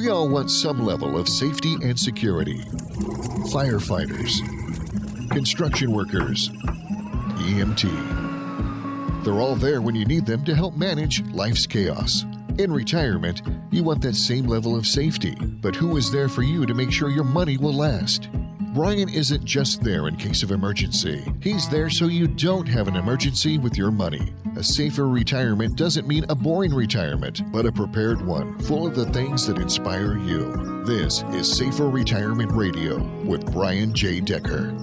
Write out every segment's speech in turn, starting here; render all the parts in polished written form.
We all want some level of safety and security. Firefighters, construction workers, EMT. They're all there when you need them to help manage life's chaos. In retirement, you want that same level of safety, but who is there for you to make sure your money will last? Brian isn't just there in case of emergency. He's there so you don't have an emergency with your money. A safer retirement doesn't mean a boring retirement, but a prepared one, full of the things that inspire you. This is Safer Retirement Radio with Brian J. Decker.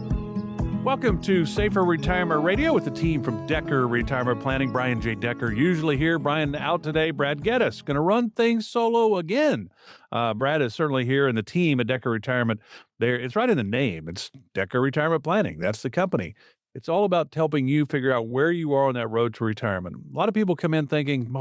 Welcome to Safer Retirement Radio with the team from Decker Retirement Planning. Brian J. Decker, usually here. Brian out today. Brad Geddes, going to run things solo again. Brad is certainly here, and the team at Decker Retirement, it's right in the name. It's Decker Retirement Planning. That's the company. It's all about helping you figure out where you are on that road to retirement. A lot of people come in thinking,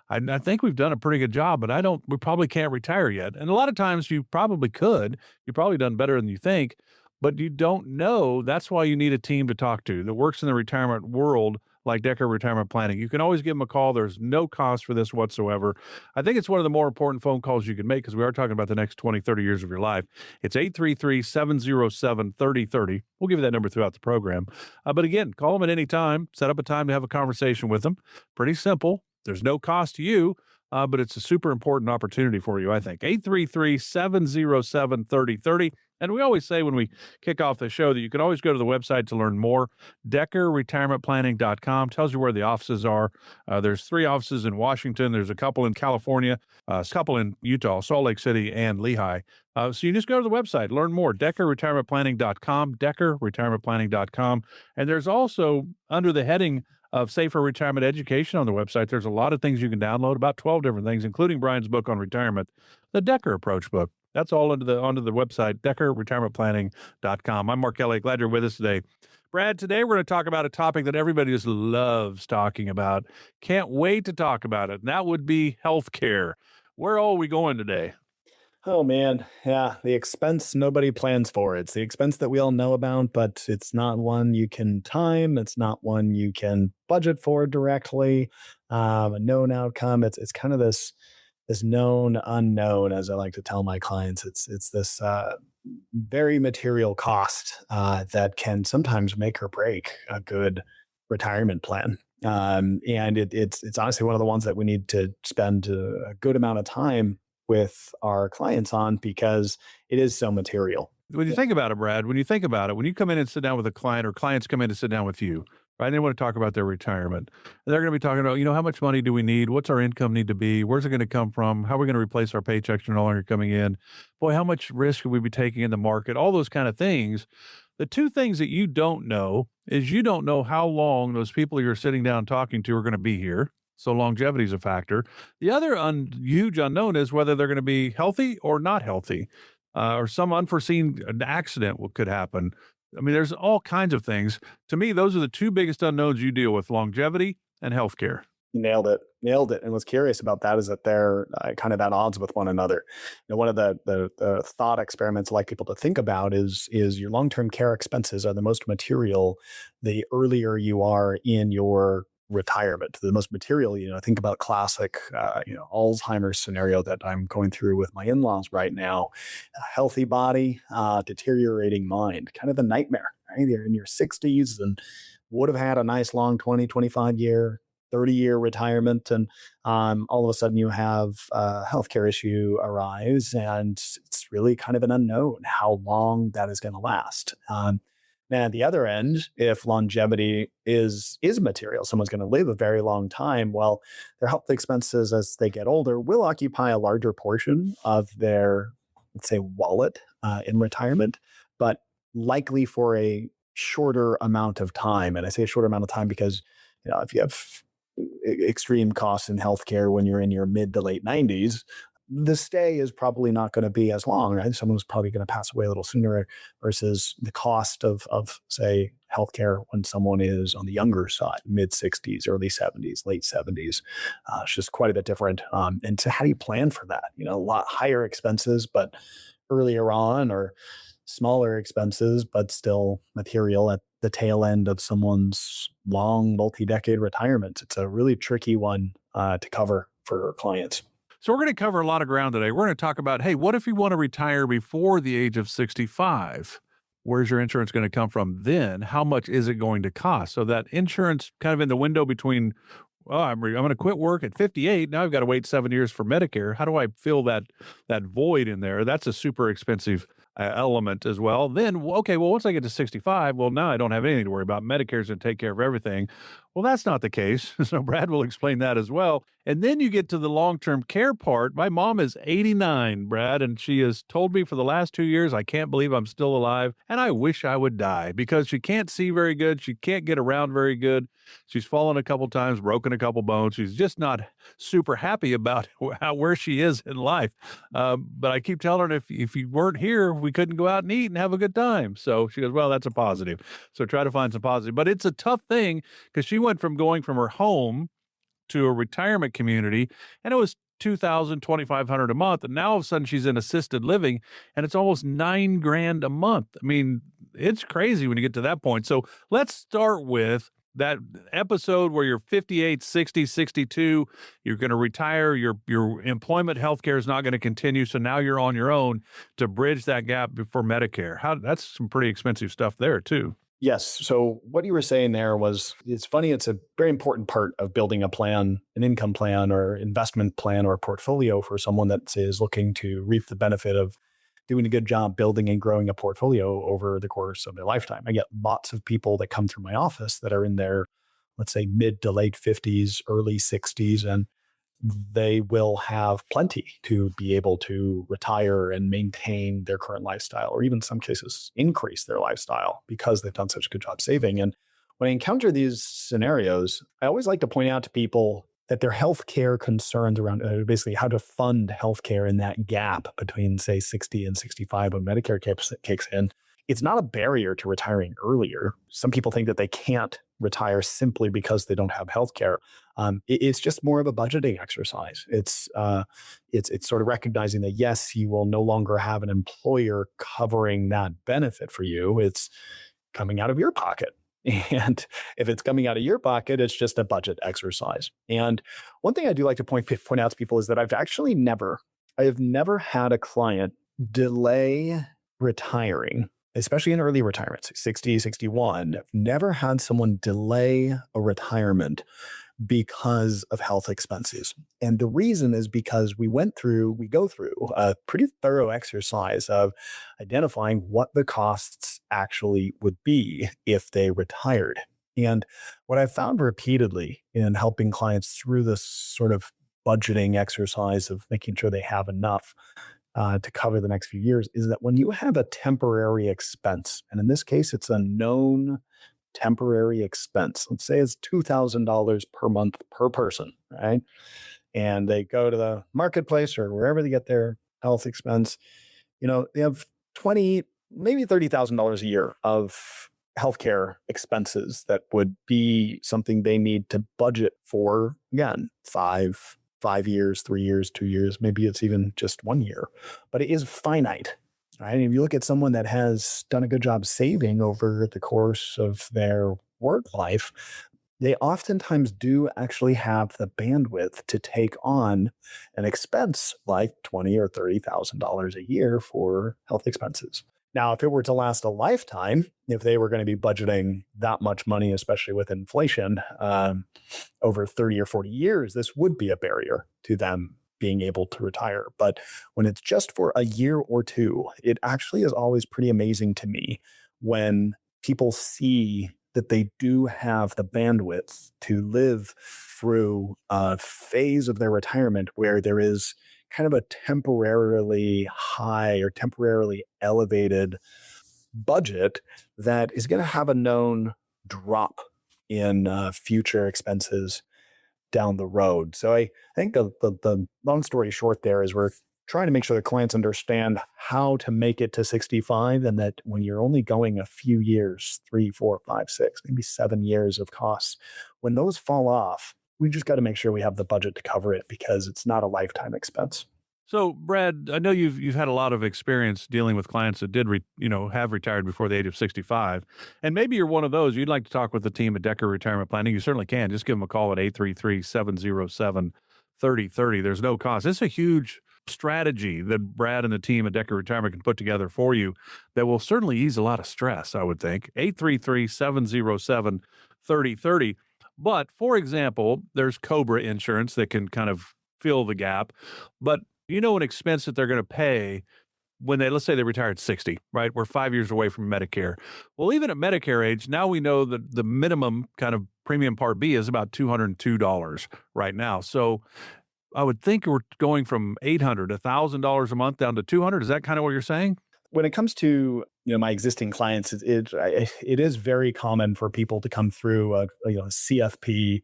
I think we've done a pretty good job, but we probably can't retire yet. And a lot of times you probably could. You've probably done better than you think, but you don't know. That's why you need a team to talk to that works in the retirement world like Decker Retirement Planning. You can always give them a call. There's no cost for this whatsoever. I think it's one of the more important phone calls you can make because we are talking about the next 20, 30 years of your life. It's 833-707-3030. We'll give you that number throughout the program. But again, call them at any time. Set up a time to have a conversation with them. Pretty simple. There's no cost to you, but it's a super important opportunity for you, I think. 833-707-3030. And we always say when we kick off the show that you can always go to the website to learn more. DeckerRetirementPlanning.com tells you where the offices are. There's 3 offices in Washington. There's a couple in California, a couple in Utah, Salt Lake City, and Lehigh. So you just go to the website, learn more. DeckerRetirementPlanning.com, DeckerRetirementPlanning.com. And there's also, under the heading of Safer Retirement Education on the website, there's a lot of things you can download, about 12 different things, including Brian's book on retirement, the Decker Approach book. That's all onto the website, DeckerRetirementPlanning.com. I'm Mark Kelly. Glad you're with us today. Brad, today we're going to talk about a topic that everybody just loves talking about. Can't wait to talk about it. And that would be healthcare. Where are we going today? Oh, man. Yeah, the expense nobody plans for. It's the expense that we all know about, but it's not one you can time. It's not one you can budget for directly. A known outcome. It's kind of this known unknown, as I like to tell my clients. It's this very material cost that can sometimes make or break a good retirement plan. And it's honestly one of the ones that we need to spend a good amount of time with our clients on because it is so material. When you think about it, Brad, when you come in and sit down with a client or clients come in to sit down with you, right? They want to talk about their retirement. They're going to be talking about, how much money do we need? What's our income need to be? Where's it going to come from? How are we going to replace our paychecks that are no longer coming in? Boy, how much risk should we be taking in the market? All those kind of things. The two things that you don't know is you don't know how long those people you're sitting down talking to are going to be here. So longevity is a factor. The other huge unknown is whether they're going to be healthy or not healthy, or some unforeseen accident could happen. I mean, there's all kinds of things. To me, those are the two biggest unknowns you deal with, longevity and healthcare. You nailed it. And what's curious about that is that they're kind of at odds with one another. One of the thought experiments I like people to think about is your long-term care expenses are the most material the earlier you are in your retirement. The most material, think about classic, Alzheimer's scenario that I'm going through with my in-laws right now. A healthy body, deteriorating mind, kind of a nightmare, right? You're in your 60s and would have had a nice long 20, 25 year, 30-year retirement. And all of a sudden you have a healthcare issue arise and it's really kind of an unknown how long that is going to last. Now, at the other end, if longevity is material, someone's going to live a very long time, well, their health expenses as they get older will occupy a larger portion of their, let's say, wallet in retirement, but likely for a shorter amount of time. And I say a shorter amount of time because, if you have extreme costs in healthcare when you're in your mid to late 90s, the stay is probably not going to be as long, right? Someone's probably going to pass away a little sooner versus the cost of say, healthcare when someone is on the younger side, mid 60s, early 70s, late 70s. It's just quite a bit different. And so how do you plan for that? A lot higher expenses, but earlier on, or smaller expenses, but still material at the tail end of someone's long multi-decade retirement. It's a really tricky one to cover for clients. So we're going to cover a lot of ground today. We're going to talk about, hey, what if you want to retire before the age of 65? Where's your insurance going to come from then? How much is it going to cost? So that insurance kind of in the window between, well, I'm going to quit work at 58. Now I've got to wait 7 years for Medicare. How do I fill that void in there? That's a super expensive element as well. Then, okay, well, once I get to 65, well, now I don't have anything to worry about. Medicare's going to take care of everything. Well, that's not the case. So Brad will explain that as well. And then you get to the long-term care part. My mom is 89, Brad, and she has told me for the last 2 years, I can't believe I'm still alive, and I wish I would die because she can't see very good. She can't get around very good. She's fallen a couple times, broken a couple bones. She's just not super happy about where she is in life. But I keep telling her if you weren't here, we couldn't go out and eat and have a good time. So she goes, well, that's a positive. So try to find some positive. But it's a tough thing because she went from going from her home to a retirement community, and it was $2,000, $2,500 a month. And now all of a sudden she's in assisted living and it's almost $9,000 a month. I mean, it's crazy when you get to that point. So let's start with that episode where you're 58, 60, 62, you're going to retire, your employment healthcare is not going to continue. So now you're on your own to bridge that gap before Medicare. That's some pretty expensive stuff there too. Yes. So what you were saying there was, it's funny, it's a very important part of building a plan, an income plan or investment plan or a portfolio for someone that is looking to reap the benefit of doing a good job building and growing a portfolio over the course of their lifetime. I get lots of people that come through my office that are in their, let's say, mid to late 50s, early 60s, and they will have plenty to be able to retire and maintain their current lifestyle, or even in some cases increase their lifestyle because they've done such a good job saving. And when I encounter these scenarios, I always like to point out to people that their healthcare concerns around basically how to fund healthcare in that gap between, say, 60 and 65 when Medicare kicks in, it's not a barrier to retiring earlier. Some people think that they can't retire simply because they don't have healthcare. It's just more of a budgeting exercise. It's sort of recognizing that, yes, you will no longer have an employer covering that benefit for you. It's coming out of your pocket. And if it's coming out of your pocket, it's just a budget exercise. And one thing I do like to point out to people is that I have never had a client delay retiring, especially in early retirement, 60, 61. I've never had someone delay a retirement because of health expenses. And the reason is because we go through a pretty thorough exercise of identifying what the costs actually would be if they retired. And what I've found repeatedly in helping clients through this sort of budgeting exercise of making sure they have enough to cover the next few years is that when you have a temporary expense, and in this case, it's a known temporary expense. Let's say it's $2,000 per month per person, right? And they go to the marketplace or wherever they get their health expense, they have $20,000, maybe $30,000 a year of healthcare expenses that would be something they need to budget for, again, 5 years, 3 years, 2 years, maybe it's even just 1 year, but it is finite. Right? And if you look at someone that has done a good job saving over the course of their work life, they oftentimes do actually have the bandwidth to take on an expense like $20,000 or $30,000 a year for health expenses. Now, if it were to last a lifetime, if they were going to be budgeting that much money, especially with inflation, over 30 or 40 years, this would be a barrier to them being able to retire. But when it's just for a year or two, it actually is always pretty amazing to me when people see that they do have the bandwidth to live through a phase of their retirement where there is kind of a temporarily high or temporarily elevated budget that is going to have a known drop in future expenses down the road. So I think the long story short there is we're trying to make sure that clients understand how to make it to 65, and that when you're only going a few years, 3, 4, 5, 6, maybe 7 years of costs, when those fall off, we just got to make sure we have the budget to cover it because it's not a lifetime expense. So, Brad, I know you've had a lot of experience dealing with clients that did have retired before the age of 65, and maybe you're one of those. You'd like to talk with the team at Decker Retirement Planning. You certainly can. Just give them a call at 833-707-3888. 3030. There's no cost. It's a huge strategy that Brad and the team at Decker Retirement can put together for you that will certainly ease a lot of stress, I would think. 833-707-3030. But for example, there's Cobra insurance that can kind of fill the gap. But an expense that they're going to pay when let's say they retire at 60, right? We're 5 years away from Medicare. Well, even at Medicare age, now we know that the minimum kind of premium Part B is about $202 right now. So I would think we're going from $800, $1,000 a month down to $200. Is that kind of what you're saying? When it comes to my existing clients, it is very common for people to come through a CFP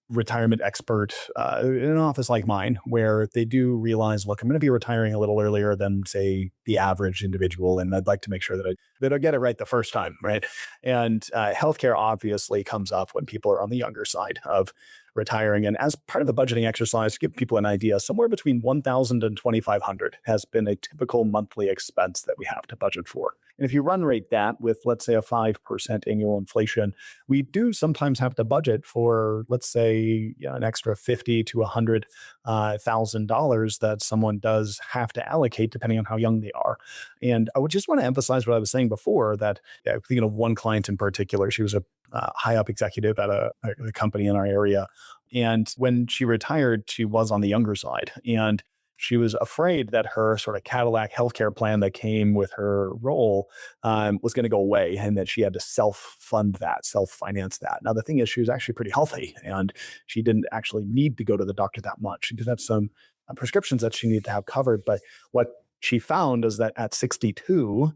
retirement expert in an office like mine, where they do realize, look, I'm going to be retiring a little earlier than, say, the average individual, and I'd like to make sure that I get it right the first time, right? And healthcare obviously comes up when people are on the younger side of retiring. And as part of the budgeting exercise, to give people an idea, somewhere between $1,000 and $2,500 has been a typical monthly expense that we have to budget for. And if you run rate that with, let's say, a 5% annual inflation, we do sometimes have to budget for, let's say, an extra $50,000 to $100,000 that someone does have to allocate depending on how young they are. And I would just want to emphasize what I was saying before, that I'm thinking of one client in particular. She was a high up executive at a company in our area. And when she retired, she was on the younger side. And she was afraid that her sort of Cadillac healthcare plan that came with her role was going to go away, and that she had to self-finance that. Now, the thing is, she was actually pretty healthy, and she didn't actually need to go to the doctor that much. She did have some prescriptions that she needed to have covered. But what she found is that at 62,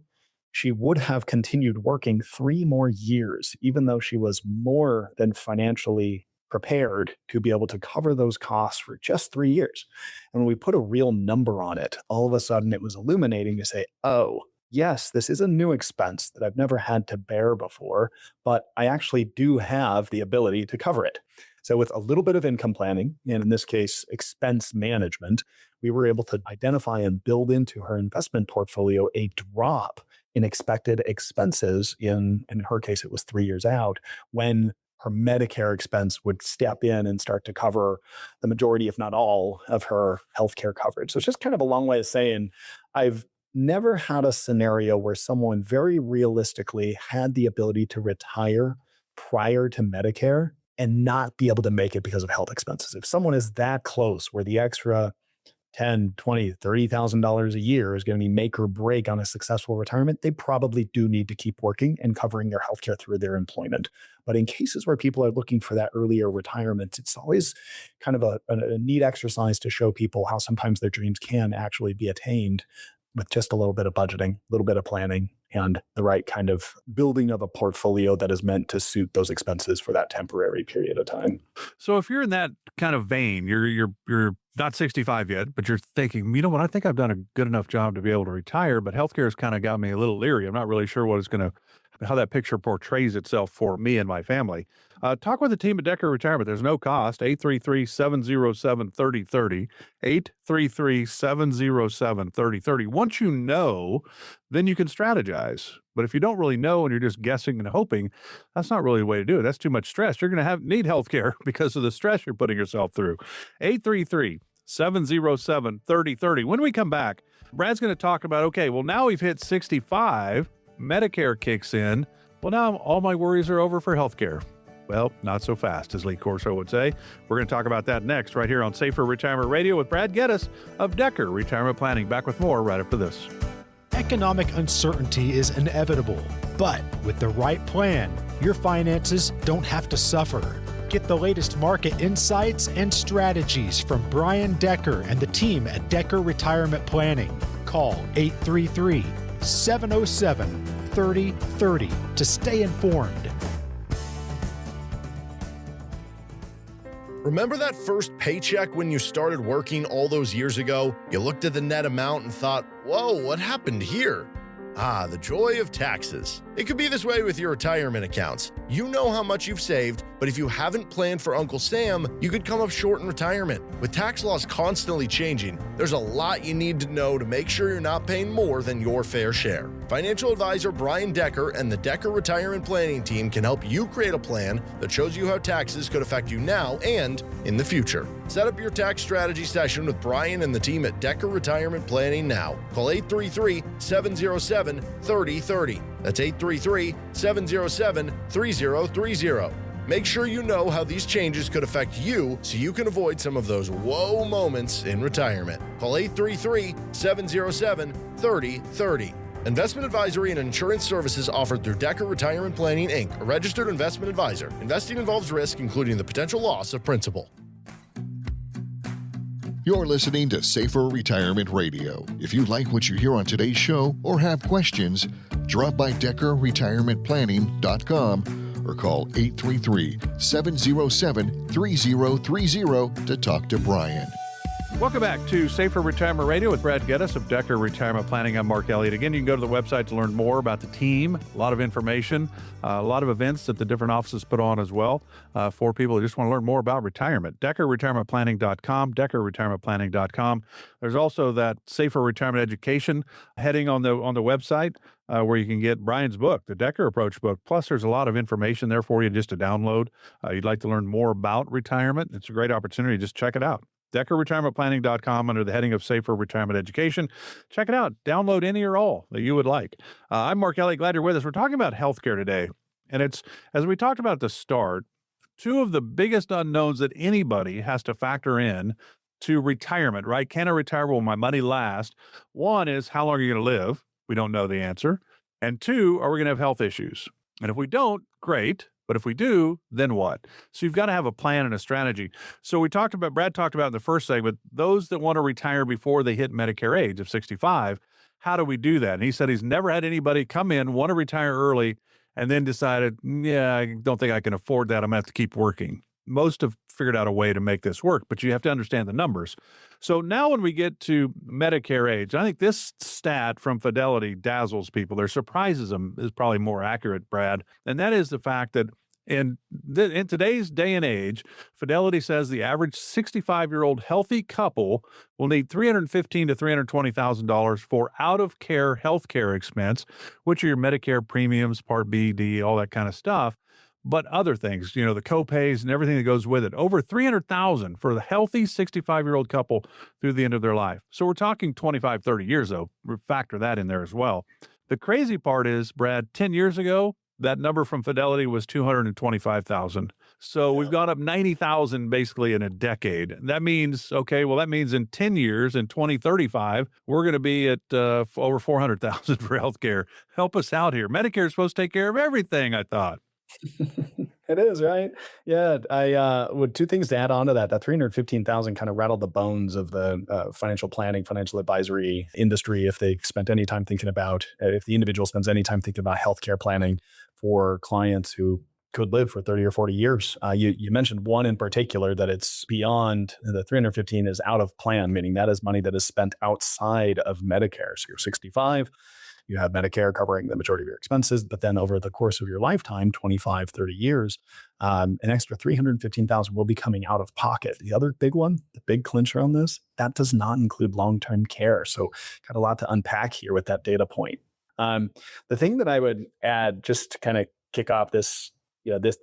she would have continued working 3 more years, even though she was more than financially prepared to be able to cover those costs for just 3 years. And when we put a real number on it, all of a sudden it was illuminating to say, oh, yes, this is a new expense that I've never had to bear before, but I actually do have the ability to cover it. So with a little bit of income planning, and in this case, expense management, we were able to identify and build into her investment portfolio a drop in expected expenses in her case, it was 3 years out, when her Medicare expense would step in and start to cover the majority, if not all, of her healthcare coverage. So it's just kind of a long way of saying, I've never had a scenario where someone very realistically had the ability to retire prior to Medicare and not be able to make it because of health expenses. If someone is that close where the extra $10,000, $20,000, $30,000 a year is going to be make or break on a successful retirement, they probably do need to keep working and covering their healthcare through their employment. But in cases where people are looking for that earlier retirement, it's always kind of a neat exercise to show people how sometimes their dreams can actually be attained with just a little bit of budgeting, a little bit of planning, and the right kind of building of a portfolio that is meant to suit those expenses for that temporary period of time. So if you're in that kind of vein, you're not 65 yet, but you're thinking, you know what, I think I've done a good enough job to be able to retire, but healthcare has kind of got me a little leery. I'm not really sure how that picture portrays itself for me and my family. Talk with the team at Decker Retirement. There's no cost. 833-707-3030. 833-707-3030. Once you know, then you can strategize. But if you don't really know and you're just guessing and hoping, that's not really the way to do it. That's too much stress. You're going to need healthcare because of the stress you're putting yourself through. 833-707-3030. When we come back, Brad's going to talk about, okay, well, now we've hit 65, Medicare kicks in. Well, now all my worries are over for healthcare. Well, not so fast, as Lee Corso would say. We're going to talk about that next, right here on Safer Retirement Radio with Brad Geddes of Decker Retirement Planning. Back with more right after this. Economic uncertainty is inevitable, but with the right plan, your finances don't have to suffer. Get the latest market insights and strategies from Brian Decker and the team at Decker Retirement Planning. Call 833-707-3030 to stay informed. Remember that first paycheck when you started working all those years ago? You looked at the net amount and thought, whoa, what happened here? Ah, the joy of taxes. It could be this way with your retirement accounts. You know how much you've saved, but if you haven't planned for Uncle Sam, you could come up short in retirement. With tax laws constantly changing, there's a lot you need to know to make sure you're not paying more than your fair share. Financial advisor Brian Decker and the Decker Retirement Planning Team can help you create a plan that shows you how taxes could affect you now and in the future. Set up your tax strategy session with Brian and the team at Decker Retirement Planning now. Call 833-707-3030. That's 833-707-3030. Make sure you know how these changes could affect you so you can avoid some of those whoa moments in retirement. Call 833-707-3030. Investment advisory and insurance services offered through Decker Retirement Planning, Inc., a registered investment advisor. Investing involves risk, including the potential loss of principal. You're listening to Safer Retirement Radio. If you like what you hear on today's show or have questions, drop by DeckerRetirementPlanning.com or call 833-707-3030 to talk to Brian. Welcome back to Safer Retirement Radio with Brad Geddes of Decker Retirement Planning. I'm Mark Elliott. Again, you can go to the website to learn more about the team, a lot of information, a lot of events that the different offices put on as well for people who just want to learn more about retirement. DeckerRetirementPlanning.com, DeckerRetirementPlanning.com. There's also that Safer Retirement Education heading on the website where you can get Brian's book, the Decker Approach book. Plus, there's a lot of information there for you just to download. You'd like to learn more about retirement. It's a great opportunity. Just check it out. DeckerRetirementPlanning.com under the heading of Safer Retirement Education. Check it out. Download any or all that you would like. I'm Mark Elliott. Glad you're with us. We're talking about healthcare today. And it's, as we talked about at the start, two of the biggest unknowns that anybody has to factor in to retirement, right? Can I retire? Will my money last? One is, how long are you going to live? We don't know the answer. And two, are we going to have health issues? And if we don't, great. But if we do, then what? So you've got to have a plan and a strategy. So Brad talked about in the first segment, those that want to retire before they hit Medicare age of 65, how do we do that? And he said he's never had anybody come in, want to retire early, and then decided, yeah, I don't think I can afford that. I'm going to have to keep working. Most have figured out a way to make this work, but you have to understand the numbers. So now when we get to Medicare age, I think this stat from Fidelity dazzles people. Or surprises them is probably more accurate, Brad. And that is the fact that in today's day and age, Fidelity says the average 65-year-old healthy couple will need $315,000 to $320,000 for out-of-care health care expense, which are your Medicare premiums, Part B, D, all that kind of stuff. But other things, the copays and everything that goes with it, over $300,000 for the healthy 65-year-old couple through the end of their life. So we're talking 25, 30 years, though. Factor that in there as well. The crazy part is, Brad, 10 years ago, that number from Fidelity was $225,000. So we've gone up $90,000 basically in a decade. That means, in 10 years, in 2035, we're going to be at over $400,000 for healthcare. Help us out here. Medicare is supposed to take care of everything, I thought. It is, right? Yeah. I would two things to add on to that. That $315,000 kind of rattled the bones of the financial planning, financial advisory industry. If they spent any time thinking about, if the individual spends any time thinking about healthcare planning for clients who could live for 30 or 40 years. You mentioned one in particular that it's beyond the 315 is out of plan, meaning that is money that is spent outside of Medicare. So you're 65. You have Medicare covering the majority of your expenses, but then over the course of your lifetime, 25, 30 years, an extra $315,000 will be coming out of pocket. The other big one, the big clincher on this, that does not include long-term care. So got a lot to unpack here with that data point. The thing that I would add just to kind of kick off this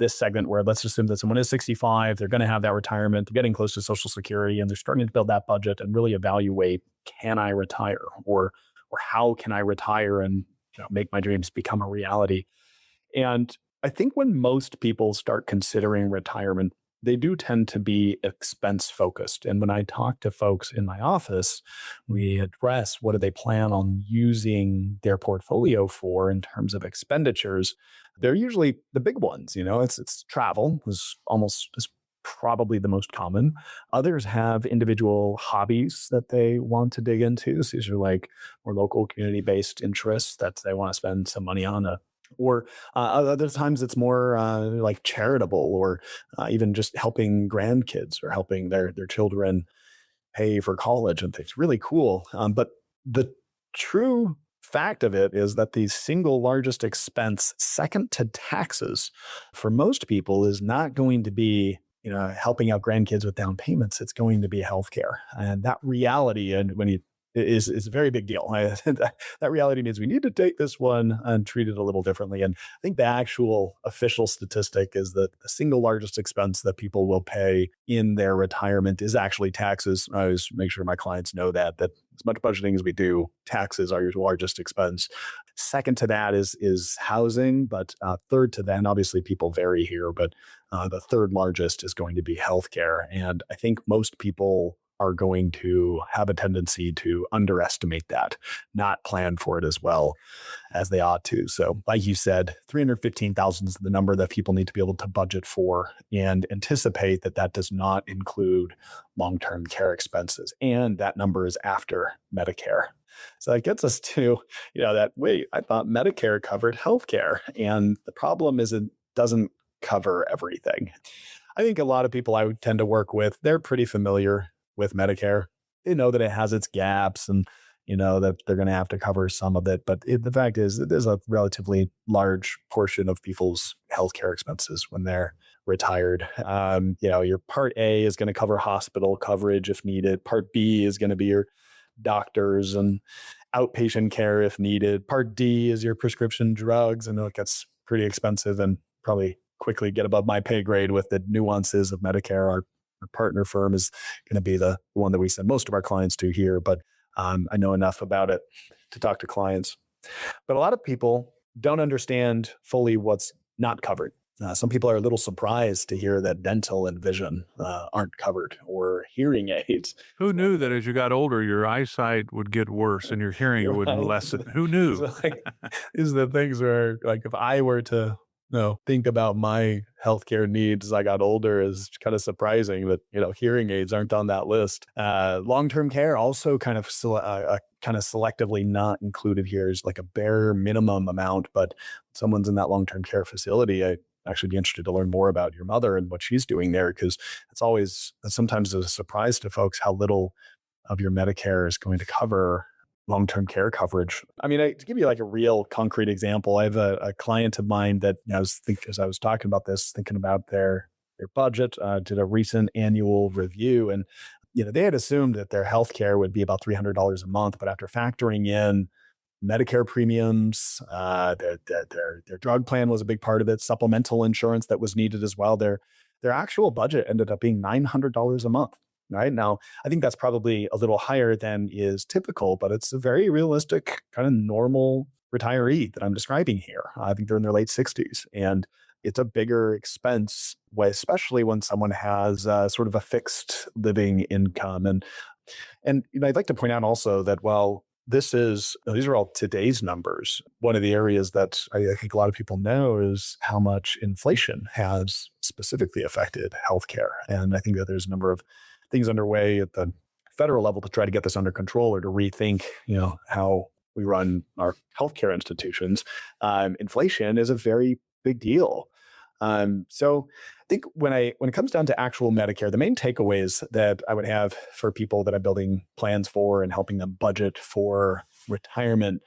segment where let's assume that someone is 65, they're going to have that retirement, they're getting close to Social Security, and they're starting to build that budget and really evaluate, can I retire? Or how can I retire and make my dreams become a reality? And I think when most people start considering retirement, they do tend to be expense focused. And when I talk to folks in my office, we address what do they plan on using their portfolio for in terms of expenditures. They're usually the big ones. It's travel is probably the most common. Others have individual hobbies that they want to dig into. So these are like more local community-based interests that they want to spend some money on. Or other times it's more like charitable or even just helping grandkids or helping their children pay for college and things. Really cool. But the true fact of it is that the single largest expense, second to taxes, for most people is not going to be helping out grandkids with down payments. It's going to be healthcare. And that reality, and when you is a very big deal. That reality means we need to take this one and treat it a little differently. And I think the actual official statistic is that the single largest expense that people will pay in their retirement is actually taxes. I always make sure my clients know that as much budgeting as we do, taxes are your largest expense. Second to that is housing, but third to that, and obviously people vary here, but the third largest is going to be healthcare. And I think most people are going to have a tendency to underestimate that, not plan for it as well as they ought to. So like you said, 315,000 is the number that people need to be able to budget for, and anticipate that that does not include long-term care expenses. And that number is after Medicare. So that gets us to, that, wait, I thought Medicare covered healthcare. And the problem is it doesn't cover everything. I think a lot of people I would tend to work with, they're pretty familiar with Medicare. They know that it has its gaps, and that they're going to have to cover some of it. But the fact is, it is a relatively large portion of people's healthcare expenses when they're retired. Your Part A is going to cover hospital coverage if needed. Part B is going to be your doctors and outpatient care if needed. Part D is your prescription drugs. I know it gets pretty expensive and probably quickly get above my pay grade with the nuances of Medicare. Our partner firm is going to be the one that we send most of our clients to here, but I know enough about it to talk to clients. But a lot of people don't understand fully what's not covered. Some people are a little surprised to hear that dental and vision aren't covered, or hearing aids. Who knew that as you got older, your eyesight would get worse and your hearing would lessen? Who knew? These are the things where, like, if I were to think about my healthcare needs as I got older, is kind of surprising that, hearing aids aren't on that list. Long-term care also kind of selectively not included here is like a bare minimum amount, but someone's in that long-term care facility, I'd actually be interested to learn more about your mother and what she's doing there, because it's sometimes a surprise to folks how little of your Medicare is going to cover long-term care coverage. I mean, to give you like a real concrete example, I have a client of mine that as I was talking about this, thinking about their budget, did a recent annual review, and they had assumed that their healthcare would be about $300 a month, but after factoring in Medicare premiums, their drug plan was a big part of it, supplemental insurance that was needed as well, their actual budget ended up being $900 a month. Right now, I think that's probably a little higher than is typical, but it's a very realistic kind of normal retiree that I'm describing here. I think they're in their late 60s, and it's a bigger expense, especially when someone has sort of a fixed living income. And I'd like to point out also that while these are all today's numbers, one of the areas that I think a lot of people know is how much inflation has specifically affected healthcare. And I think that there's a number of things underway at the federal level to try to get this under control, or to rethink, how we run our healthcare institutions. Inflation is a very big deal. So I think when it comes down to actual Medicare, the main takeaways that I would have for people that I'm building plans for and helping them budget for retirement,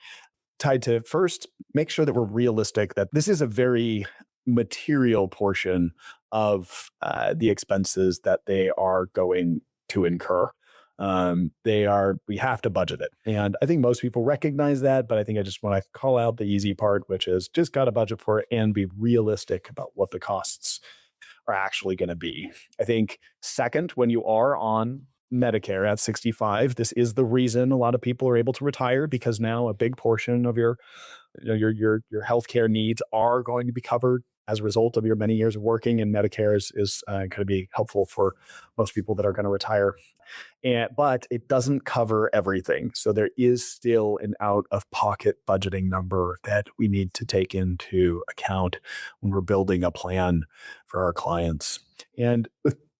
tied to, first, make sure that we're realistic, that this is a very material portion of the expenses that they are going to incur. We have to budget it. And I think most people recognize that, but I think I just want to call out the easy part, which is just got to budget for it and be realistic about what the costs are actually going to be. I think second, when you are on Medicare at 65, this is the reason a lot of people are able to retire, because now a big portion of your healthcare needs are going to be covered as a result of your many years of working, and Medicare is going to be helpful for most people that are going to retire. But it doesn't cover everything. So there is still an out-of-pocket budgeting number that we need to take into account when we're building a plan for our clients. And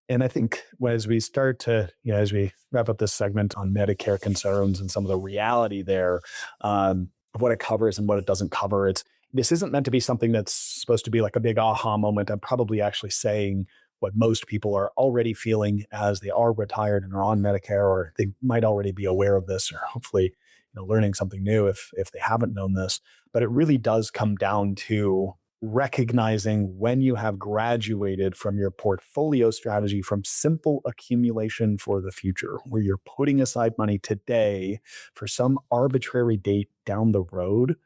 I think as we start to, as we wrap up this segment on Medicare concerns and some of the reality there, of what it covers and what it doesn't cover, this isn't meant to be something that's supposed to be like a big aha moment. I'm probably actually saying what most people are already feeling as they are retired and are on Medicare, or they might already be aware of this, or hopefully learning something new if they haven't known this. But it really does come down to recognizing when you have graduated from your portfolio strategy from simple accumulation for the future, where you're putting aside money today for some arbitrary date down the road.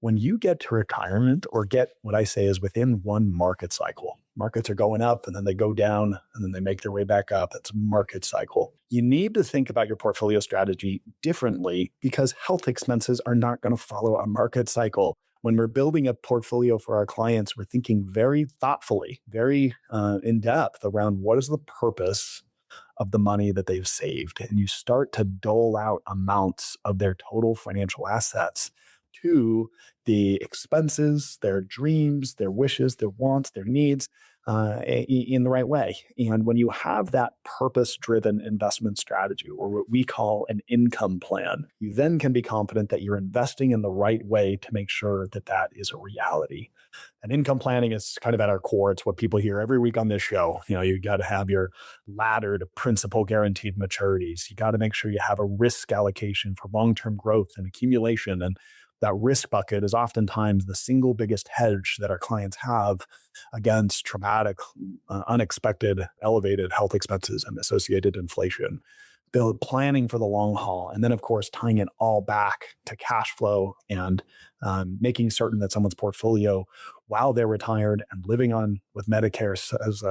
When you get to retirement, or get what I say is within one market cycle, markets are going up and then they go down and then they make their way back up. It's a market cycle. You need to think about your portfolio strategy differently, because health expenses are not going to follow a market cycle. When we're building a portfolio for our clients, we're thinking very thoughtfully, very in depth around what is the purpose of the money that they've saved. And you start to dole out amounts of their total financial assets to the expenses, their dreams, their wishes, their wants, their needs in the right way. And when you have that purpose-driven investment strategy, or what we call an income plan, you then can be confident that you're investing in the right way to make sure that that is a reality. And income planning is kind of at our core. It's what people hear every week on this show. You got to have your ladder to principal guaranteed maturities. You got to make sure you have a risk allocation for long-term growth and accumulation. And that risk bucket is oftentimes the single biggest hedge that our clients have against traumatic, unexpected, elevated health expenses and associated inflation. Planning for the long haul. And then, of course, tying it all back to cash flow and making certain that someone's portfolio, while they're retired and living on with Medicare as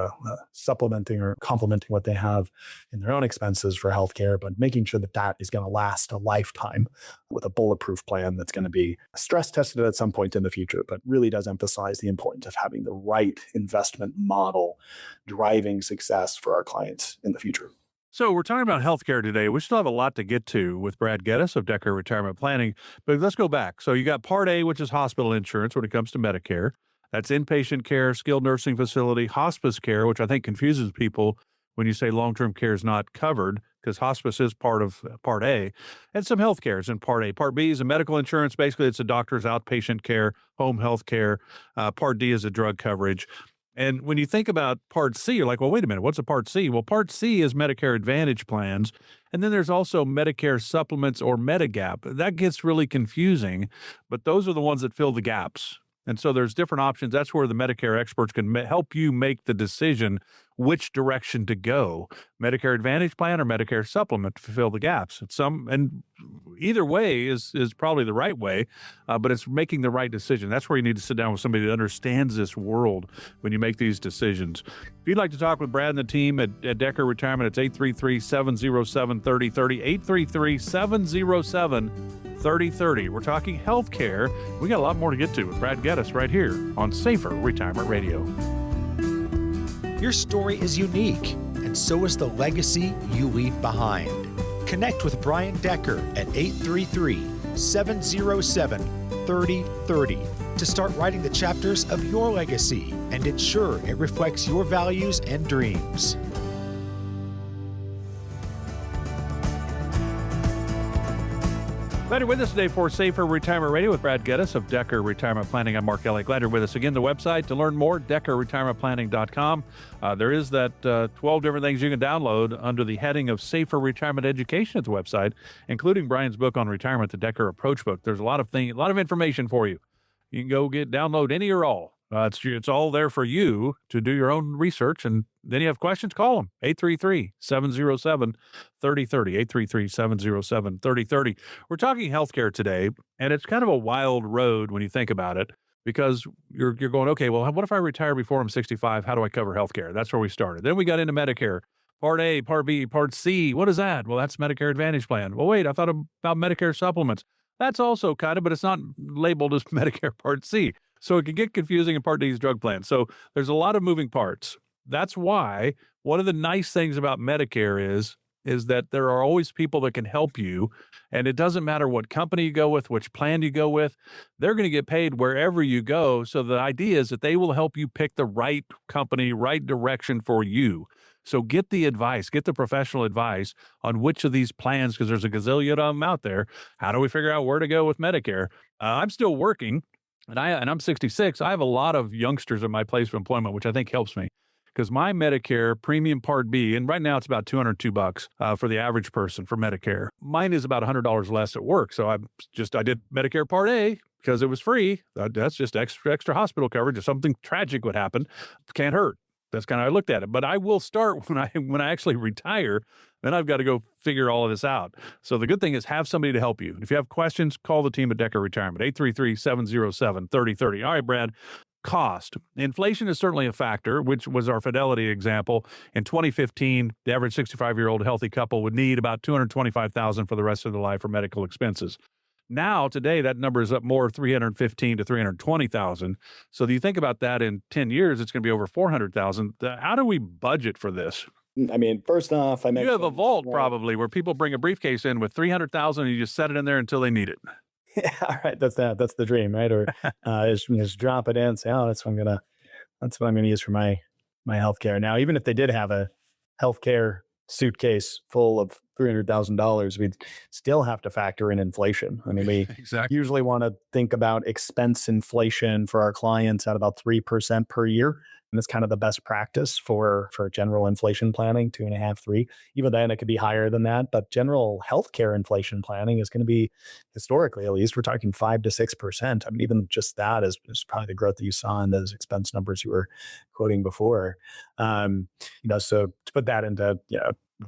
supplementing or complementing what they have in their own expenses for healthcare, but making sure that that is going to last a lifetime with a bulletproof plan that's going to be stress tested at some point in the future, but really does emphasize the importance of having the right investment model driving success for our clients in the future. So we're talking about healthcare today. We still have a lot to get to with Brad Geddes of Decker Retirement Planning, but let's go back. So you got Part A, which is hospital insurance when it comes to Medicare. That's inpatient care, skilled nursing facility, hospice care, which I think confuses people when you say long-term care is not covered, because hospice is part of Part A, and some health care is in Part A. Part B is a medical insurance. Basically, it's a doctor's outpatient care, home health care. Part D is a drug coverage. And when you think about Part C, you're like, well, wait a minute, what's a Part C? Well, Part C is Medicare Advantage plans. And then there's also Medicare supplements or Medigap. That gets really confusing, but those are the ones that fill the gaps. And so there's different options. That's where the Medicare experts can help you make the decision which direction to go, Medicare Advantage plan or Medicare supplement to fill the gaps. And either way is probably the right way, but it's making the right decision. That's where you need to sit down with somebody that understands this world when you make these decisions. If you'd like to talk with Brad and the team at Decker Retirement, it's 833-707-3030, 833-707-3030. We're talking healthcare. We got a lot more to get to with Brad Geddes right here on Safer Retirement Radio. Your story is unique, and so is the legacy you leave behind. Connect with Brian Decker at 833-707-3030 to start writing the chapters of your legacy and ensure it reflects your values and dreams. Glad you're with us today for Safer Retirement Radio with Brad Geddes of Decker Retirement Planning. I'm Mark Elliott. Glad you're with us. Again, the website to learn more, deckerretirementplanning.com. There is that 12 different things you can download under the heading of Safer Retirement Education at the website, including Brian's book on retirement, the Decker Approach Book. There's a lot of information for you. You can go download any or all. It's all there for you to do your own research, and then you have questions, call them, 833-707-3030, 833-707-3030. We're talking healthcare today, and it's kind of a wild road when you think about it, because you're going, okay, well, what if I retire before I'm 65? How do I cover healthcare? That's where we started. Then we got into Medicare. Part A, Part B, Part C. What is that? Well, that's Medicare Advantage plan. Well, wait, I thought about Medicare supplements. That's also kind of, but it's not labeled as Medicare Part C. So it can get confusing in Part D's drug plan. So there's a lot of moving parts. That's why one of the nice things about Medicare is that there are always people that can help you. And it doesn't matter what company you go with, which plan you go with, they're going to get paid wherever you go. So the idea is that they will help you pick the right company, right direction for you. So get the advice, get the professional advice on which of these plans, because there's a gazillion of them out there. How do we figure out where to go with Medicare? I'm still working. And I'm 66. I have a lot of youngsters in my place of employment, which I think helps me, because my Medicare premium Part B, and right now it's about $202 for the average person for Medicare. Mine is about $100 less at work. So I did Medicare Part A, because it was free. That's just extra hospital coverage. If something tragic would happen, can't hurt. That's kind of how I looked at it. But I will start when I actually retire. Then I've got to go figure all of this out. So the good thing is have somebody to help you. If you have questions, call the team at Decker Retirement, 833-707-3030. All right, Brad. Cost. Inflation is certainly a factor, which was our Fidelity example. In 2015, the average 65-year-old healthy couple would need about $225,000 for the rest of their life for medical expenses. Now, today, that number is up more, $315,000 to $320,000. So do you think about that in 10 years, it's going to be over $400,000. How do we budget for this? I mean, first off, I mentioned you have a vault probably where people bring a briefcase in with $300,000 and you just set it in there until they need it. Yeah, all right. That's the dream, right? Or just drop it in and say, oh, that's what I'm gonna use for my healthcare. Now, even if they did have a healthcare suitcase full of $300,000, we'd still have to factor in inflation. I mean, we usually want to think about expense inflation for our clients at about 3% per year. And it's kind of the best practice for general inflation planning, 2.5%, 3%. Even then, it could be higher than that. But general healthcare inflation planning is going to be, historically at least, we're talking 5 to 6%. I mean, even just that is probably the growth that you saw in those expense numbers you were quoting before. So to put that into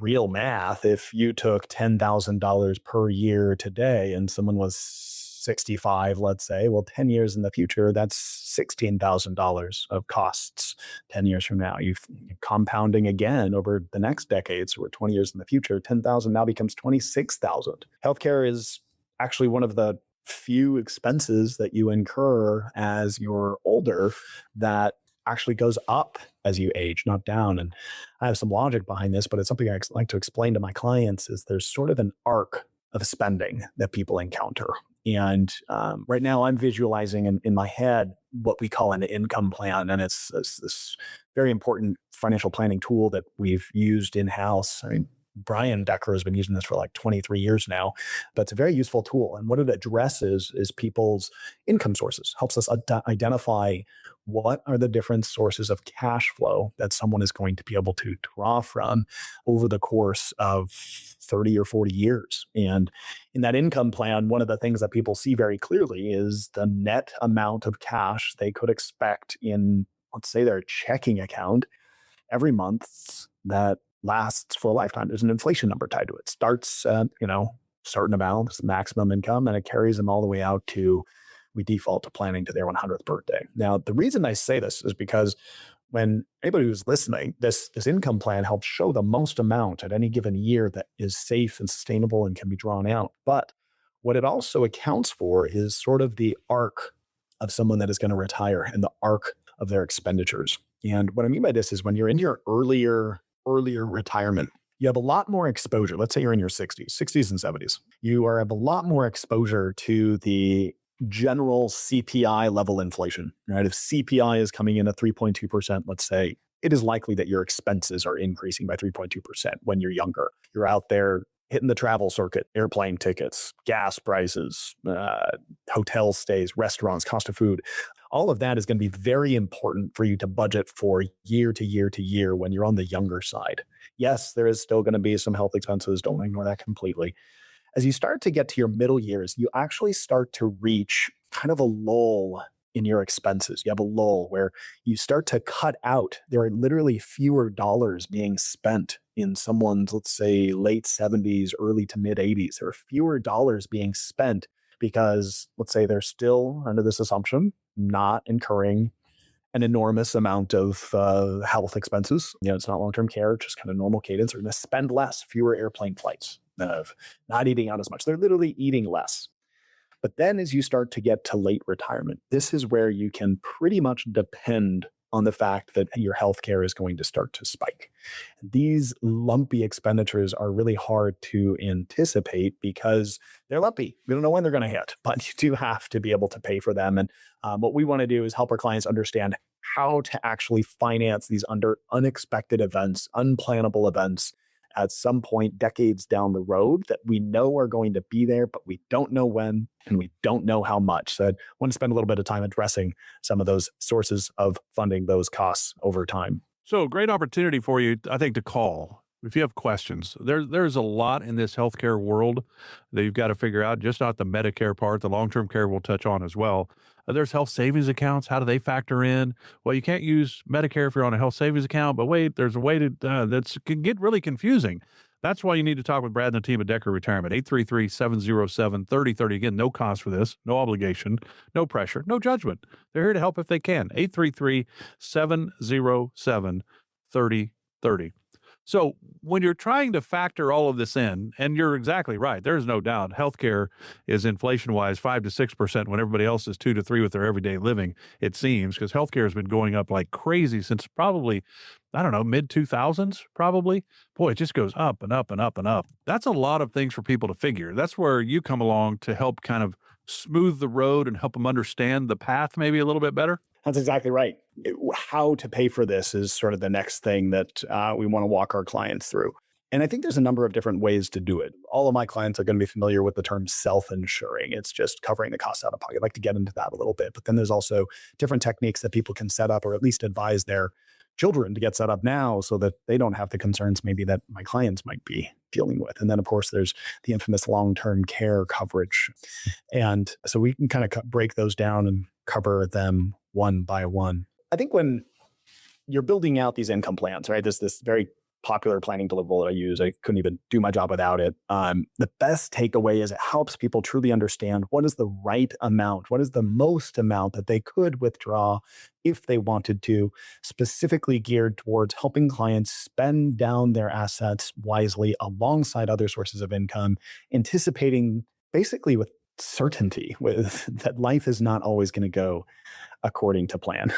real math, if you took $10,000 per year today and someone was 65, let's say, well, 10 years in the future, that's $16,000 of costs 10 years from now. You're compounding again over the next decade. So we're 20 years in the future, 10,000 now becomes 26,000. Healthcare is actually one of the few expenses that you incur as you're older that actually goes up as you age, not down. And I have some logic behind this, but it's something I like to explain to my clients is there's sort of an arc of spending that people encounter. And right now I'm visualizing in my head what we call an income plan. And it's this very important financial planning tool that we've used in-house. I mean, Brian Decker has been using this for like 23 years now, but it's a very useful tool. And what it addresses is people's income sources, helps us identify what are the different sources of cash flow that someone is going to be able to draw from over the course of 30 or 40 years. And in that income plan, one of the things that people see very clearly is the net amount of cash they could expect in, let's say, their checking account every month that lasts for a lifetime. There's an inflation number tied to it. Starts at, certain amount, maximum income, and it carries them all the way out to, we default to planning to their 100th birthday. Now, the reason I say this is because when anybody who's listening, this income plan helps show the most amount at any given year that is safe and sustainable and can be drawn out. But what it also accounts for is sort of the arc of someone that is going to retire and the arc of their expenditures. And what I mean by this is when you're in your earlier retirement, you have a lot more exposure. Let's say you're in your 60s and 70s. You have a lot more exposure to the general CPI level inflation, right? If CPI is coming in at 3.2%, let's say, it is likely that your expenses are increasing by 3.2% when you're younger. You're out there hitting the travel circuit, airplane tickets, gas prices, hotel stays, restaurants, cost of food. All of that is going to be very important for you to budget for year to year to year when you're on the younger side. Yes, there is still going to be some health expenses. Don't ignore that completely. As you start to get to your middle years, you actually start to reach kind of a lull in your expenses. You have a lull where you start to cut out. There are literally fewer dollars being spent in someone's, let's say, late 70s, early to mid 80s. There are fewer dollars being spent because, let's say, they're still under this assumption, not incurring an enormous amount of health expenses. It's not long-term care, just kind of normal cadence. They're going to spend less, fewer airplane flights, of not eating out as much. They're literally eating less. But then as you start to get to late retirement, this is where you can pretty much depend on the fact that your healthcare is going to start to spike. These lumpy expenditures are really hard to anticipate because they're lumpy. We don't know when they're going to hit, but you do have to be able to pay for them. And what we want to do is help our clients understand how to actually finance these unexpected events, unplannable events at some point decades down the road that we know are going to be there, but we don't know when and we don't know how much. So I want to spend a little bit of time addressing some of those sources of funding those costs over time. So great opportunity for you, I think, to call. if you have questions, there's a lot in this healthcare world that you've got to figure out, just not the Medicare part, the long-term care we'll touch on as well. There's health savings accounts. How do they factor in? Well, you can't use Medicare if you're on a health savings account, but wait, there's a way to, that's can get really confusing. That's why you need to talk with Brad and the team at Decker Retirement, 833-707-3030. Again, no cost for this, no obligation, no pressure, no judgment. They're here to help if they can. 833-707-3030. So when you're trying to factor all of this in, and you're exactly right, there's no doubt healthcare is inflation-wise 5 to 6% when everybody else is 2 to 3 with their everyday living, it seems, because healthcare has been going up like crazy since probably, I don't know, mid-2000s probably. Boy, it just goes up and up and up and up. That's a lot of things for people to figure. That's where you come along to help kind of smooth the road and help them understand the path maybe a little bit better. That's exactly right. How to pay for this is sort of the next thing that we want to walk our clients through. And I think there's a number of different ways to do it. All of my clients are going to be familiar with the term self-insuring. It's just covering the costs out of pocket. I'd like to get into that a little bit. But then there's also different techniques that people can set up, or at least advise their children to get set up now so that they don't have the concerns maybe that my clients might be dealing with. And then, of course, there's the infamous long-term care coverage. And so we can kind of break those down and cover them one by one. I think when you're building out these income plans, right, there's this very popular planning deliverable that I use. I couldn't even do my job without it. The best takeaway is it helps people truly understand what is the right amount, what is the most amount that they could withdraw if they wanted to, specifically geared towards helping clients spend down their assets wisely alongside other sources of income, anticipating basically with certainty that life is not always going to go according to plan.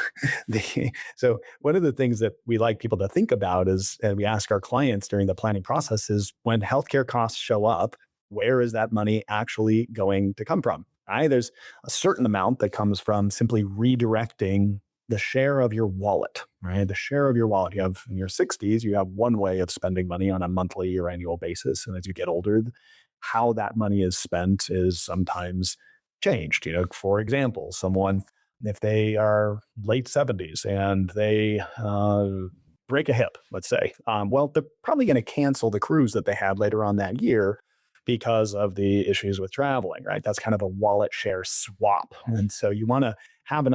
So one of the things that we like people to think about is, and we ask our clients during the planning process, is when healthcare costs show up, where is that money actually going to come from? Right? There's a certain amount that comes from simply redirecting the share of your wallet, right? The share of your wallet. You have in your 60s, you have one way of spending money on a monthly or annual basis. And as you get older, how that money is spent is sometimes changed. For example, someone, if they are late 70s and they break a hip, let's say, well, they're probably going to cancel the cruise that they had later on that year because of the issues with traveling, right? That's kind of a wallet share swap. And so you want to have an